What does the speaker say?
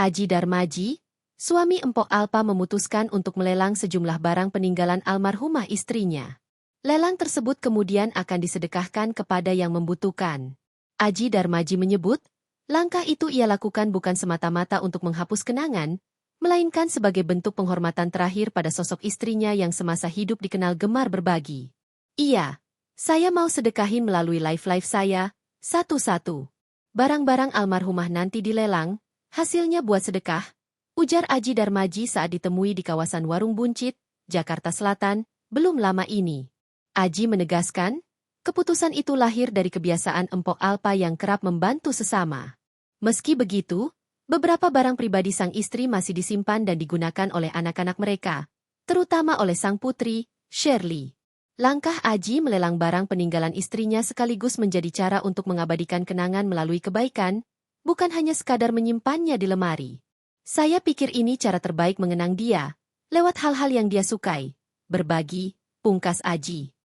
Aji Darmaji, suami Empok Alpa memutuskan untuk melelang sejumlah barang peninggalan almarhumah istrinya. Lelang tersebut kemudian akan disedekahkan kepada yang membutuhkan. Aji Darmaji menyebut, langkah itu ia lakukan bukan semata-mata untuk menghapus kenangan, melainkan sebagai bentuk penghormatan terakhir pada sosok istrinya yang semasa hidup dikenal gemar berbagi. Iya, saya mau sedekahin melalui live-live saya, satu-satu. Barang-barang almarhumah nanti dilelang, hasilnya buat sedekah, ujar Aji Darmaji saat ditemui di kawasan Warung Buncit, Jakarta Selatan, belum lama ini. Aji menegaskan, keputusan itu lahir dari kebiasaan Empok Alpa yang kerap membantu sesama. Meski begitu, beberapa barang pribadi sang istri masih disimpan dan digunakan oleh anak-anak mereka, terutama oleh sang putri, Shirley. Langkah Aji melelang barang peninggalan istrinya sekaligus menjadi cara untuk mengabadikan kenangan melalui kebaikan, bukan hanya sekadar menyimpannya di lemari. Saya pikir ini cara terbaik mengenang dia, lewat hal-hal yang dia sukai. Berbagi, pungkas Aji.